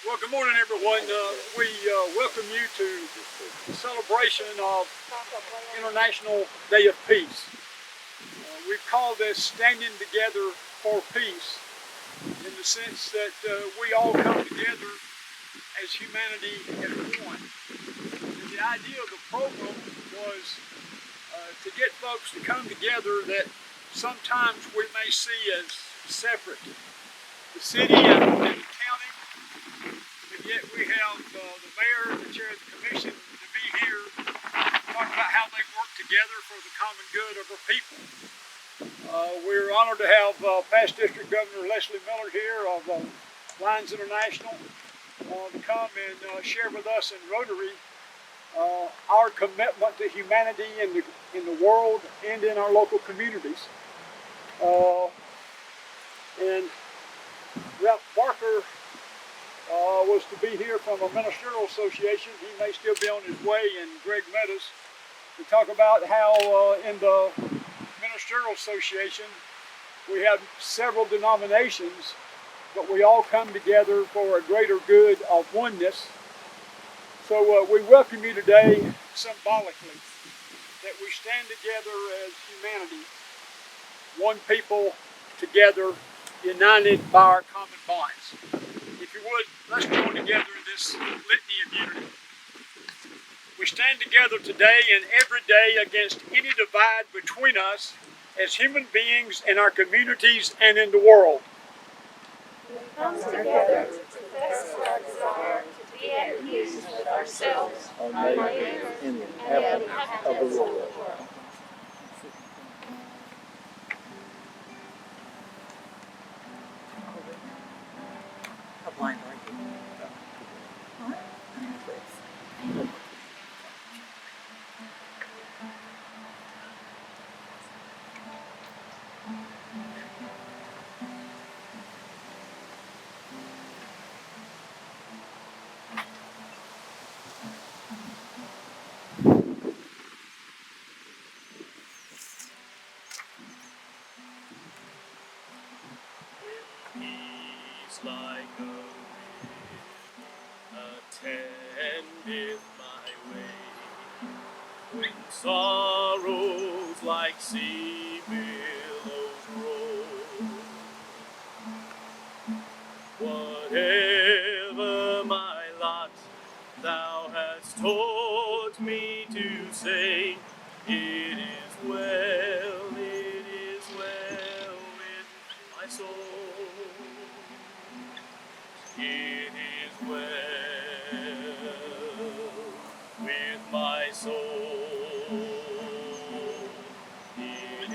Well, good morning, everyone. We welcome you to the celebration of International Day of Peace. We've called this Standing Together for Peace in the sense that we all come together as humanity as one. And the idea of the program was to get folks to come together that sometimes we may see as separate. The city and the county, but yet we have the mayor and the chair of the commission to be here talking about how they work together for the common good of our people. We're honored to have past District Governor Leslie Miller here of Lions International to come and share with us in Rotary our commitment to humanity in the world and in our local communities. And Rep. Barker was to be here from a Ministerial Association. He may still be on his way, and Greg Meadows to talk about how in the Ministerial Association we have several denominations, but we all come together for a greater good of oneness. So we welcome you today symbolically that we stand together as humanity, one people together, united by our common bonds. If you would, let's join together in this Litany of Unity. We stand together today and every day against any divide between us as human beings in our communities and in the world. We come together to confess our desire to be at peace with ourselves, our neighbors, and the inhabitants of the world. A blind light. Peace like a wind attendeth my way, when sorrows like sea billows roll. Whatever my lot, thou hast taught me to say, it is well with my soul. It is well with my soul. It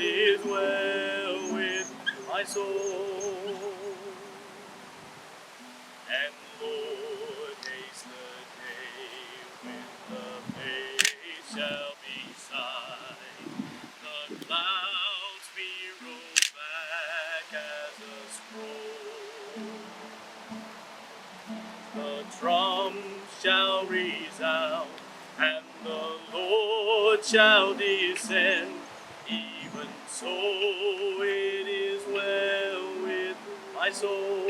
is well with my soul. And Lord, haste the day when the face shall be sight, the clouds be rolled back as a scroll. The drums shall resound, and the Lord shall descend. Even so, it is well with my soul.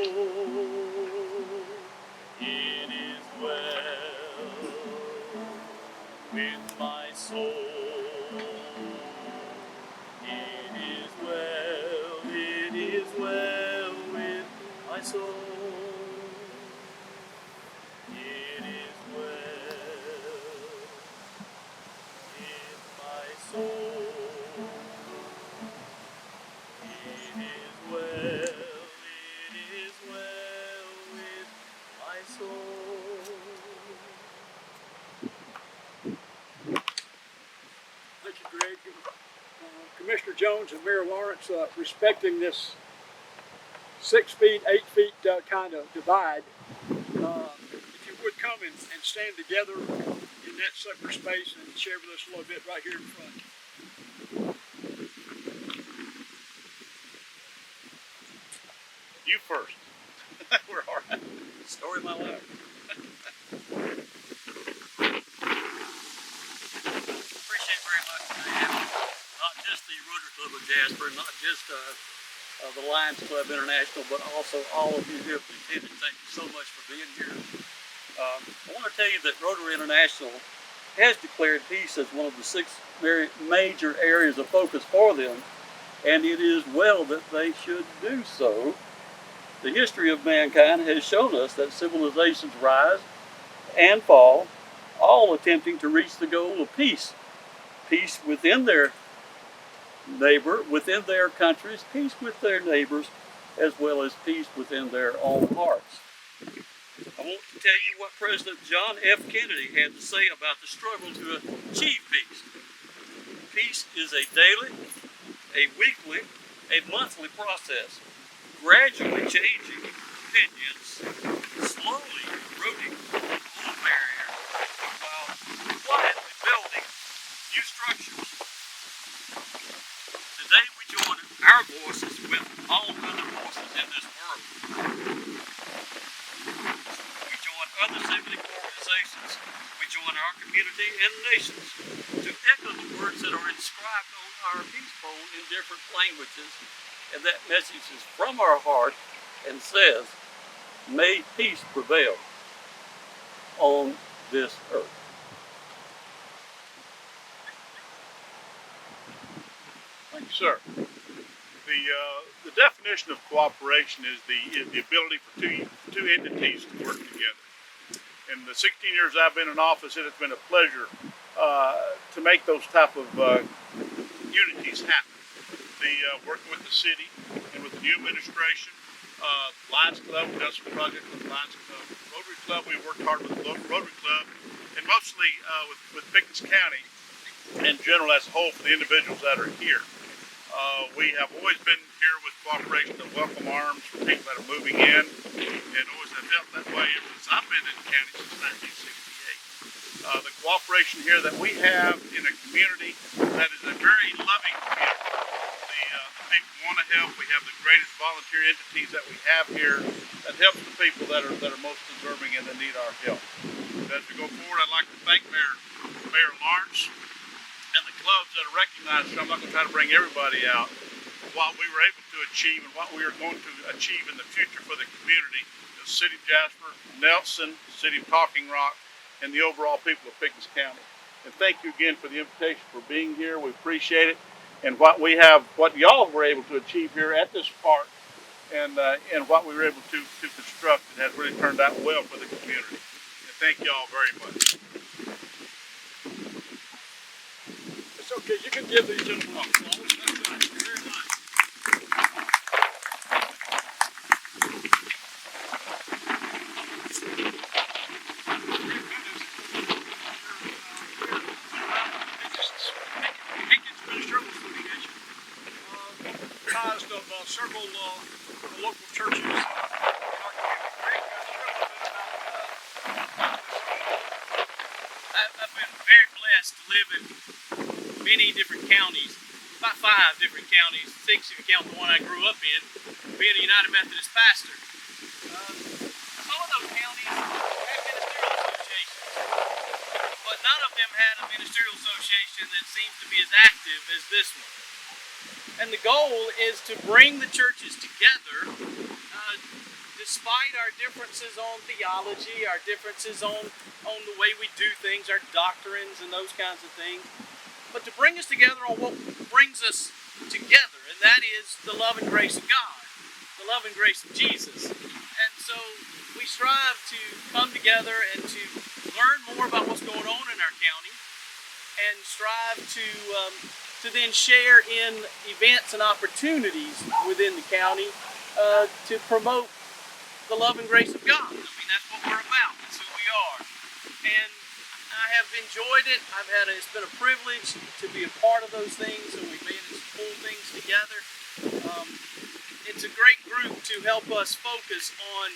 It is well with my soul. It is well with my soul. It is well with my soul. It is well with my soul. Thank you, Greg. Commissioner Jones and Mayor Lawrence respecting this 6 feet, 8 feet kind of divide. If you would come and stand together in that separate space and share with us a little bit right here in front. You first. We're all right. Story of my life. Appreciate very much, man. Not just the Rotary Club of Jasper, not just the Lions Club International, but also all of you who have attended. Thank you so much for being here. I want to tell you that Rotary International has declared peace as one of the 6 very major areas of focus for them, and it is well that they should do so. The history of mankind has shown us that civilizations rise and fall, all attempting to reach the goal of peace. Peace within their neighbor, within their countries, peace with their neighbors, as well as peace within their own hearts. I want to tell you what President John F. Kennedy had to say about the struggle to achieve peace. Peace is a daily, a weekly, a monthly process, gradually changing opinions, slowly eroding old barriers, while quietly building new structures. Today we join our voices with all other voices in this world. We join other civic organizations. We join our community and nations to echo the words that are inscribed on our peace pole in different languages. And that message is from our heart and says, may peace prevail on this earth. Thank you, sir. The definition of cooperation is the ability for two entities to work together. In the 16 years I've been in office, it has been a pleasure to make those type of unities happen. Working with the city and with the new administration, Lions Club, we've done some projects with Lions Club, Rotary Club, we worked hard with the local Rotary Club, and mostly with Pickens County in general as a whole for the individuals that are here. We have always been here with cooperation and welcome arms for people that are moving in, and always have felt that way ever since I've been in the county since 1968. The cooperation here that we have in a community that is a very loving community. The people want to help. We have the greatest volunteer entities that we have here that help the people that are most deserving and that need our help. As we go forward, I'd like to thank Mayor Lawrence and the clubs that are recognized. I'm not going to try to bring everybody out. What we were able to achieve and what we are going to achieve in the future for the community, the city of Jasper, Nelson, the city of Talking Rock, and the overall people of Pickens County. And thank you again for the invitation for being here. We appreciate it. And what y'all were able to achieve here at this park, and what we were able to construct, it has really turned out well for the community. And thank y'all very much. It's okay, you can give these gentlemen applause. That's right. Very nice. Pickens Ministerial Association, comprised of several local churches in our community. I've been very blessed to live in many different counties, about 5 different counties, 6 if you count the one I grew up in, being a United Methodist pastor. Some of those counties had ministerial associations, but none of them had a ministerial association that seems to be as active as this one. And the goal is to bring the churches together, despite our differences on theology, our differences on the way we do things, our doctrines and those kinds of things, but to bring us together on what brings us together, and that is the love and grace of God, the love and grace of Jesus. And so we strive to come together and to learn more about what's going on in our county, and strive to then share in events and opportunities within the county to promote the love and grace of God. I mean, that's what we're about. That's who we are. And I have enjoyed it. It's been a privilege to be a part of those things, and we've managed to pull things together. It's a great group to help us focus on,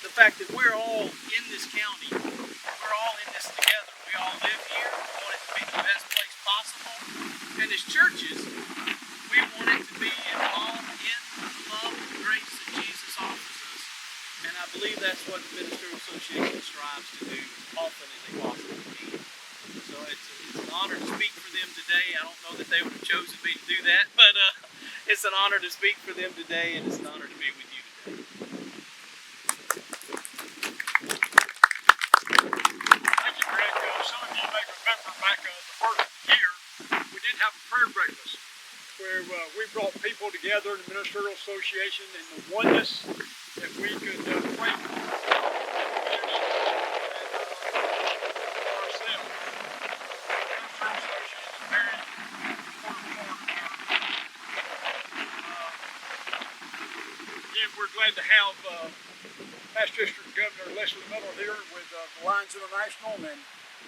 the fact that we're all in this county. We're all in this together. We all live here. We want it to be the best place possible. And as churches, we want it to be involved in the love and grace that Jesus offers us. And I believe that's what the Ministerial Association strives to do as often as they possibly can. So it's an honor to speak for them today. I don't know that they would have chosen me to do that, but It's an honor to speak for them today, and it's an honor to be with you today. Thank you, Greg. Some of you may remember back the first year, we did have a prayer breakfast where we brought people together in the Ministerial Association and the oneness that we could pray for the community and ourselves. The Ministerial Association is very important part of again, we're glad to have Past District Governor Leslie Miller here with the Lions International, and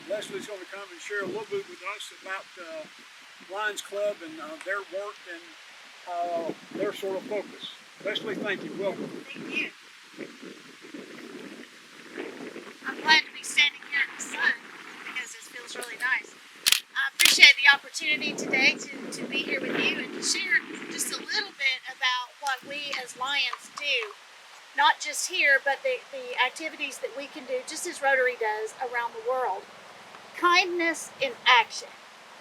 Leslie's going to come and share a little bit with us about Lions Club and their work and their sort of focus. Leslie, thank you. Welcome. Thank you. I'm glad to be standing here in the sun because this feels really nice. I appreciate the opportunity today to be here with you and to share just a little bit about what we as Lions do. Not just here, but the activities that we can do, just as Rotary does around the world. Kindness in action.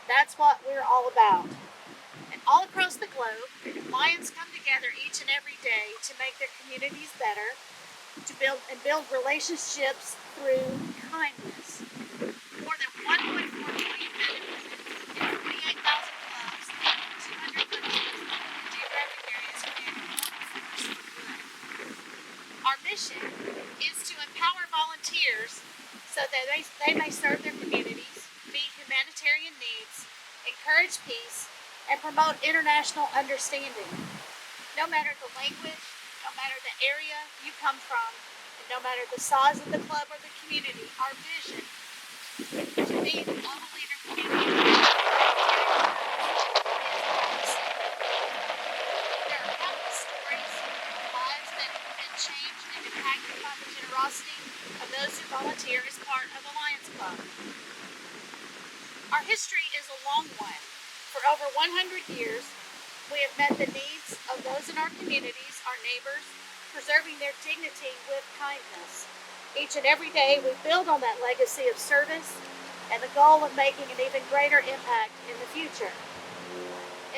That's what we're all about. And all across the globe, Lions come together each and every day to make their communities better, to build relationships through kindness. More than 1.4 million men and women in 48,000 clubs, 200 countries, and geographic areas create a global force for good. Our mission is to empower volunteers so that they may serve their communities, meet humanitarian needs, encourage peace, and promote international understanding. No matter the language, no matter the area you come from, and no matter the size of the club or the community, our vision to be the global leader community is awesome. There are countless stories of lives that have been changed and impacted by the generosity of those who volunteer as part of the Lions Club. Our history is a long one. For over 100 years, we have met the needs of those in our communities, our neighbors, preserving their dignity with kindness. Each and every day, we build on that legacy of service and the goal of making an even greater impact in the future.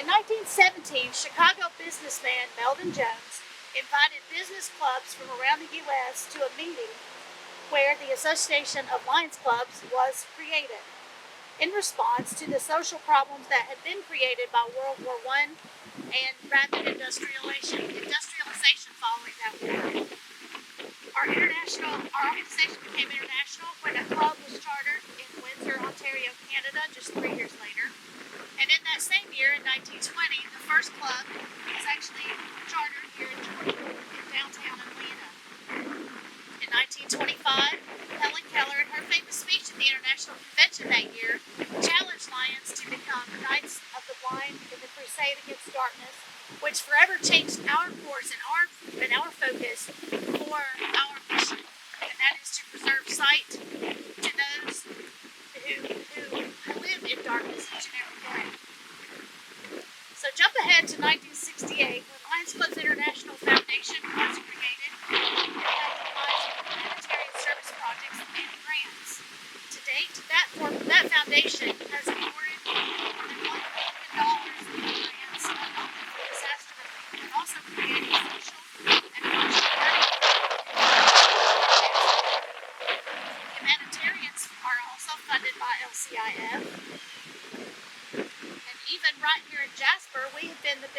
In 1917, Chicago businessman Meldon Jones invited business clubs from around the U.S. to a meeting where the Association of Lions Clubs was created. In response to the social problems that had been created by World War I and rapid industrialization following that war. Our organization became international when a club was chartered in Windsor, Ontario, Canada, just 3 years later. And in that same year, in 1920, the first club was actually chartered here in Georgia, in downtown Atlanta. In 1925, Helen Caylor, in her famous speech at the International Convention that year, challenged Lions to become Knights of the Blind in the crusade against darkness, which forever changed our course and our focus for our mission, and that is to preserve sight to those who live in darkness each and every day. So jump ahead to 1968, when Lions Clubs International Foundation was created and activities humanitarian service projects and grants. To date, that foundation has awarded more than $1 billion in grants for disaster relief, and also creating social and emotional learning programs. Humanitarians are also funded by LCIF. And even right here in Jasper, we have been the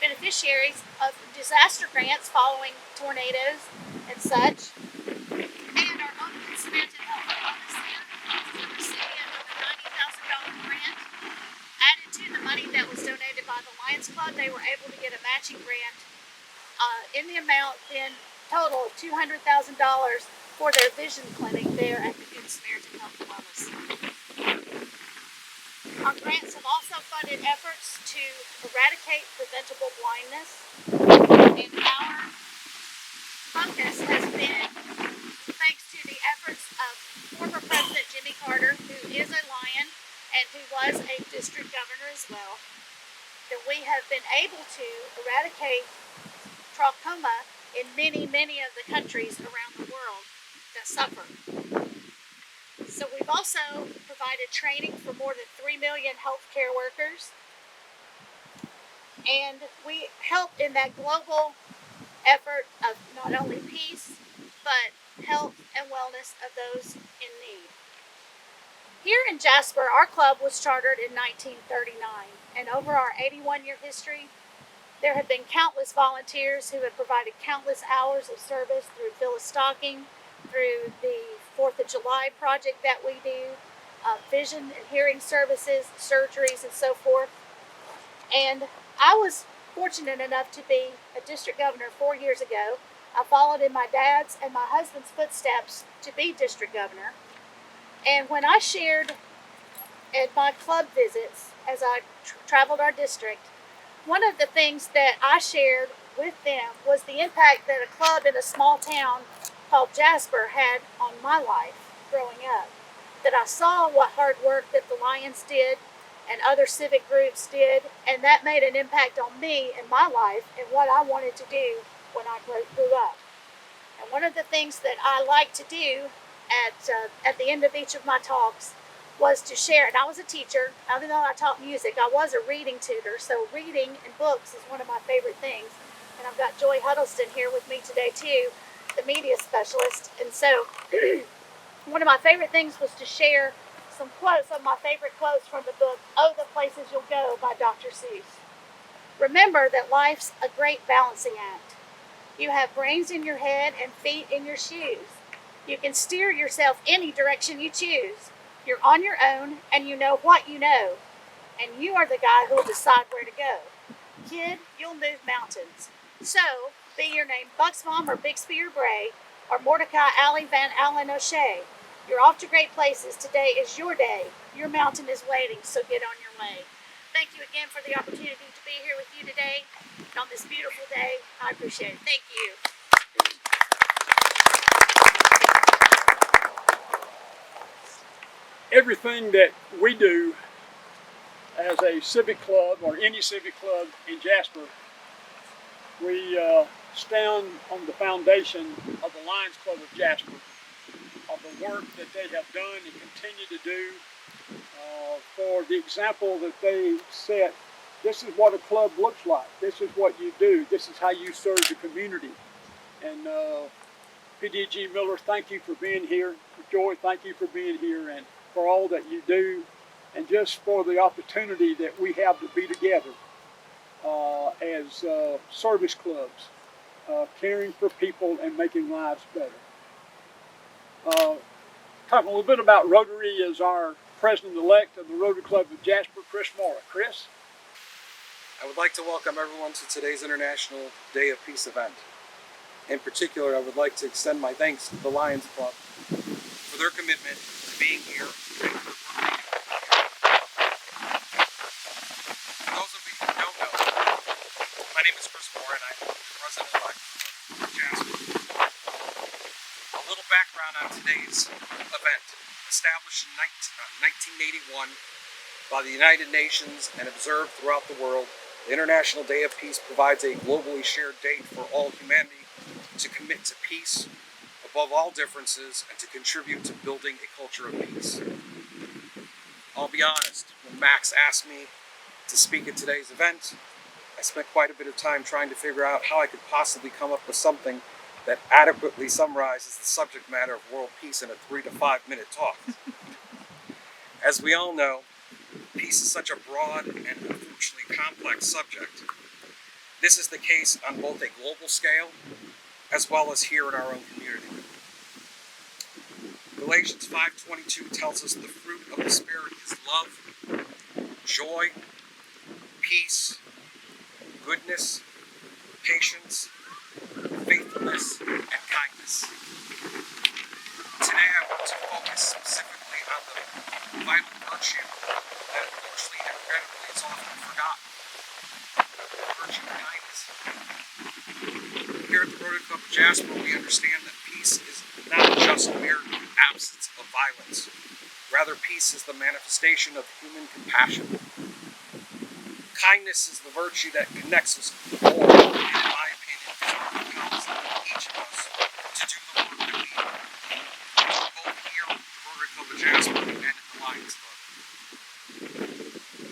beneficiaries of disaster grants following tornadoes and such. And our own Good Samaritan Health and Wellness Center is the recipient of a $90,000 grant. Added to the money that was donated by the Lions Club, they were able to get a matching grant in the amount in total of $200,000 for their vision clinic there at the Good Samaritan Health and Wellness Center. Our grants have also funded efforts to eradicate preventable blindness, and our focus has been, thanks to the efforts of former President Jimmy Carter, who is a Lion and who was a district governor as well, that we have been able to eradicate trachoma in many, many of the countries around the world that suffer. So we've also provided training for more than 3 million healthcare workers. and we help in that global effort of not only peace, but health and wellness of those in need. Here in Jasper, our club was chartered in 1939, and over our 81-year history, there have been countless volunteers who have provided countless hours of service through Phyllis Stocking, through the 4th of July project that we do, vision and hearing services, surgeries, and so forth. And I was fortunate enough to be a district governor 4 years ago. I followed in my dad's and my husband's footsteps to be district governor. And when I shared at my club visits as I traveled our district, one of the things that I shared with them was the impact that a club in a small town called Jasper had on my life growing up. That I saw what hard work that the Lions did and other civic groups did, and that made an impact on me and my life and what I wanted to do when I grew up. And one of the things that I like to do at the end of each of my talks was to share, and I was a teacher, even though I taught music, I was a reading tutor, so reading and books is one of my favorite things. And I've got Joy Huddleston here with me today too, the media specialist. And so one of my favorite things was to share some quotes, some of my favorite quotes from the book, Oh, the Places You'll Go by Dr. Seuss. Remember that life's a great balancing act. You have brains in your head and feet in your shoes. You can steer yourself any direction you choose. You're on your own and you know what you know. And you are the guy who'll decide where to go. Kid, you'll move mountains. So, be your name Bucksbaum or Bixby or Bray, or Mordecai Alley Van Allen O'Shea. You're off to great places. Today is your day. Your mountain is waiting, so get on your way. Thank you again for the opportunity to be here with you today on this beautiful day. I appreciate it. Thank you. Everything that we do as a civic club or any civic club in Jasper, we stand on the foundation of the Lions Club of Jasper, of the work that they have done and continue to do, for the example that they set. This is what a club looks like. This is what you do. This is how you serve the community. And PDG Miller, thank you for being here. Joy, thank you for being here and for all that you do, and just for the opportunity that we have to be together as service clubs, caring for people and making lives better. Talking a little bit about Rotary is our president-elect of the Rotary Club of Jasper, Chris Mora. Chris? I would like to welcome everyone to today's International Day of Peace event. In particular, I would like to extend my thanks to the Lions Club for their commitment to being here and for the work they do. For those of you who don't know, my name is Chris Mora and I'm the president-elect of Jasper. A little background on today's event. Established in 1981 by the United Nations and observed throughout the world, the International Day of Peace provides a globally shared date for all humanity to commit to peace above all differences and to contribute to building a culture of peace. I'll be honest, when Max asked me to speak at today's event, I spent quite a bit of time trying to figure out how I could possibly come up with something that adequately summarizes the subject matter of world peace in a 3 to 5 minute talk. As we all know, peace is such a broad and unfortunately complex subject. This is the case on both a global scale as well as here in our own community. Galatians 5:22 tells us the fruit of the Spirit is love, joy, peace, goodness, patience, faithfulness, and kindness. Today I want to focus specifically on the vital virtue that unfortunately and regrettably is often forgotten. The virtue of kindness. Here at the Rotary Club of Jasper, we understand that peace is not just mere absence of violence. Rather, peace is the manifestation of human compassion. Kindness is the virtue that connects us all, and in my opinion, is what compels each of us to do the work that we do, both here at the Rotary Club of Jasper and at the Lions Club.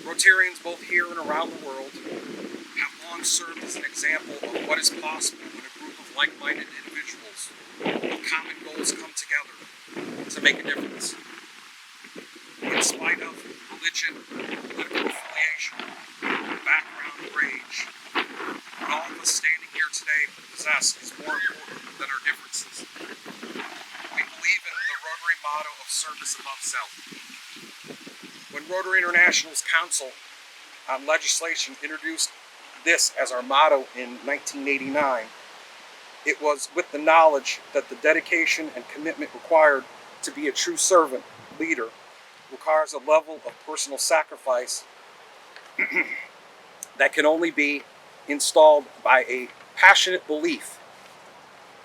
Rotarians both here and around the world once served as an example of what is possible when a group of like-minded individuals with common goals come together to make a difference. In spite of religion, political affiliation, background, rage, what all of us standing here today possess is more important than our differences. We believe in the Rotary motto of service above self. When Rotary International's Council on Legislation introduced this as our motto in 1989, it was with the knowledge that the dedication and commitment required to be a true servant leader requires a level of personal sacrifice that can only be installed by a passionate belief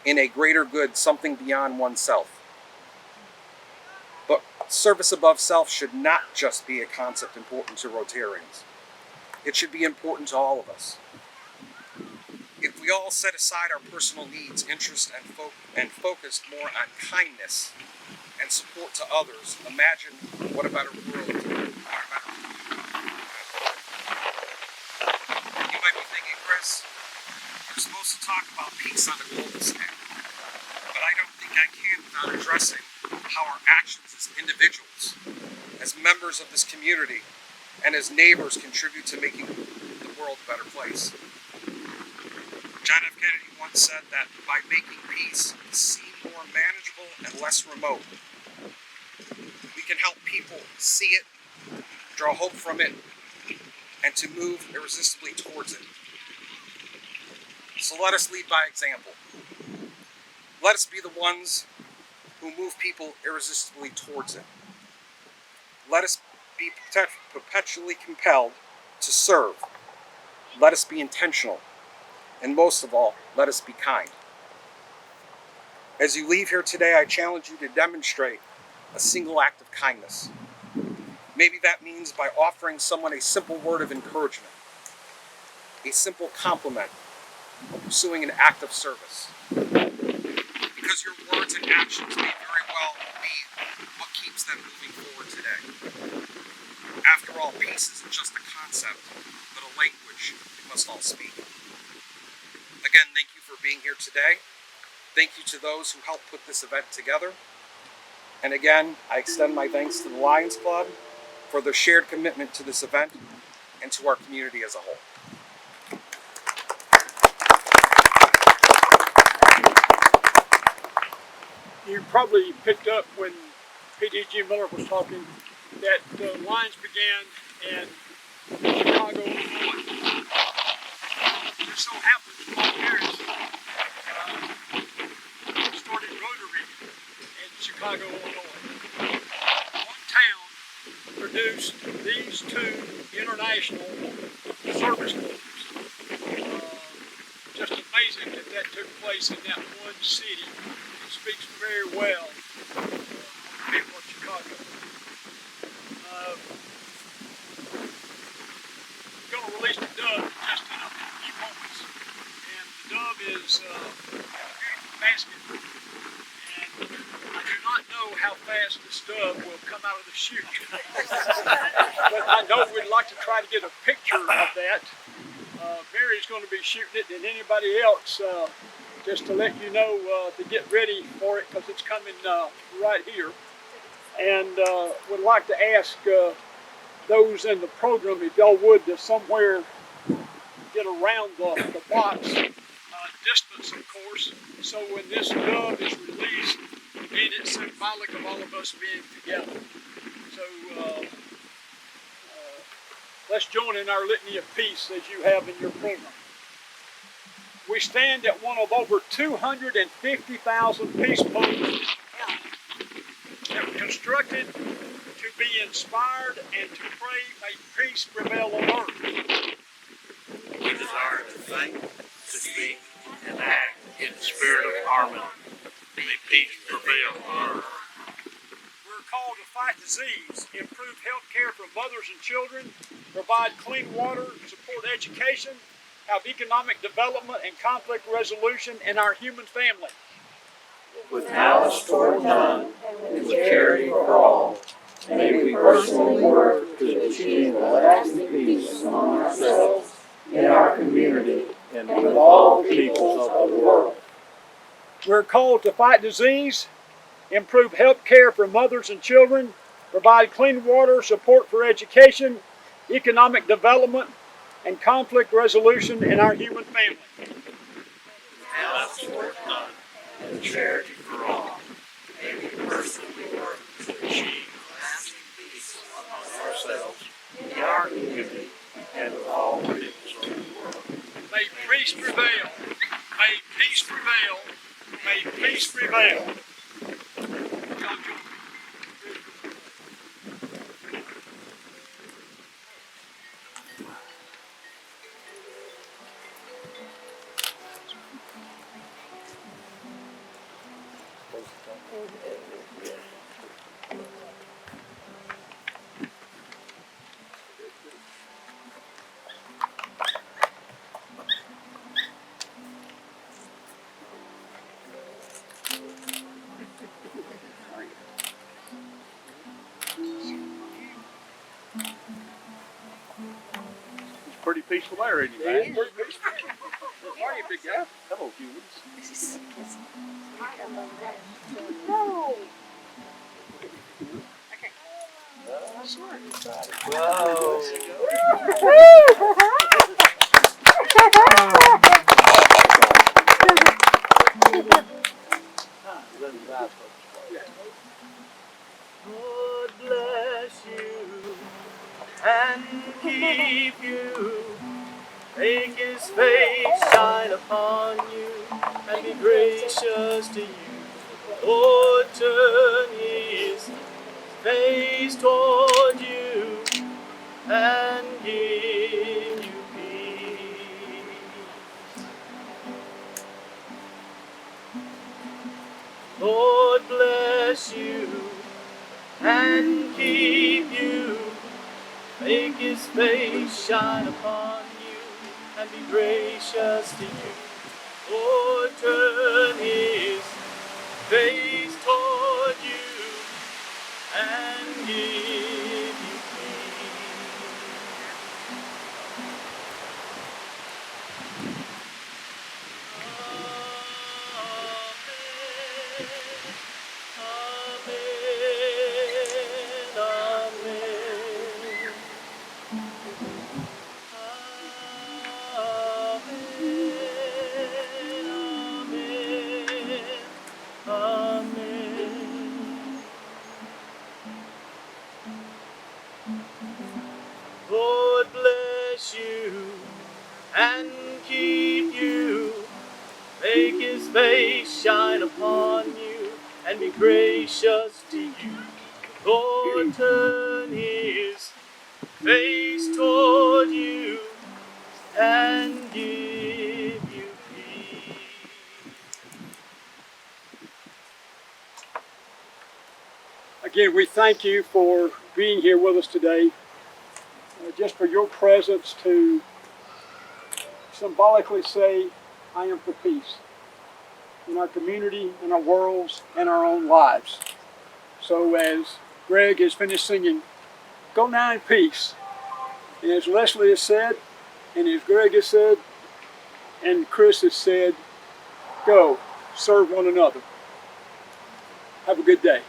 in a greater good, something beyond oneself. But service above self should not just be a concept important to Rotarians. It should be important to all of us. If we all set aside our personal needs, interests, and focused more on kindness and support to others, imagine what a better world, what a better world. You might be thinking, Chris, you're supposed to talk about peace on a global scale, but I don't think I can without addressing how our actions as individuals, as members of this community, and as neighbors contribute to making the world a better place. John F. Kennedy once said that by making peace seem more manageable and less remote, we can help people see it, draw hope from it, and to move irresistibly towards it. So let us lead by example. Let us be the ones who move people irresistibly towards it. Let us be perpetually compelled to serve. Let us be intentional. And most of all, let us be kind. As you leave here today, I challenge you to demonstrate a single act of kindness. Maybe that means by offering someone a simple word of encouragement, a simple compliment, or pursuing an act of service. Because your words and actions may very well be what keeps them moving forward today. After all, peace isn't just a concept, but a language we must all speak. Again, thank you for being here today. Thank you to those who helped put this event together. And again, I extend my thanks to the Lions Club for their shared commitment to this event and to our community as a whole. You probably picked up when PDG Miller was talking that the Lions began in Chicago, Illinois. It so happens my parents started Rotary in Chicago, Illinois. One town produced these two international service corps. Just amazing that took place in that one city. It speaks very well of the people of Chicago. I'm going to release the dove just in a few moments. And the dove is in a beautiful basket. And I do not know how fast this dove will come out of the chute. But I know we'd like to try to get a picture of that. Mary's going to be shooting it, and anybody else, just to let you know to get ready for it, because it's coming right here. And would like to ask those in the program, if y'all would, to somewhere get around the box, distance of course, so when this dove is released, again, it's symbolic of all of us being together. So let's join in our Litany of Peace as you have in your program. We stand at one of over 250,000 peace posts that were constructed to be inspired and to pray may peace prevail on earth. We desire to think, to speak, and act in the spirit of harmony. May peace prevail on earth. We're called to fight disease, improve health care for mothers and children, provide clean water, support education, have economic development and conflict resolution in our human family. With malice toward none, and with charity for all, may we personally work to achieve a lasting peace among ourselves, in our community and with all peoples of the world. We're called to fight disease, improve health care for mothers and children, provide clean water, support for education, economic development, and conflict resolution in our human family. Balance work done and charity for all. May we personally work to achieve lasting peace among ourselves, in our community, and with all peoples of the world. May peace prevail. May peace prevail. May peace prevail. John, It's pretty peaceful there, isn't it, man? How are you, big guy? Hello, humans. No. Lord bless you and keep you. Make his face shine upon you and be gracious to you. Lord, turn his face toward you and give you peace. Lord bless you and keep you. Make his face shine upon you and be gracious to you. Lord, turn his face toward you and give you peace. Lord bless you and keep you. Make his face shine upon you and be gracious to you. Lord, turn his face toward you and give you peace. Again, we thank you for being here with us today. Just for your presence to symbolically say, I am for peace in our community, in our worlds, and our own lives. So as Greg has finished singing, go now in peace. And as Leslie has said, and as Greg has said, and Chris has said, go serve one another. Have a good day.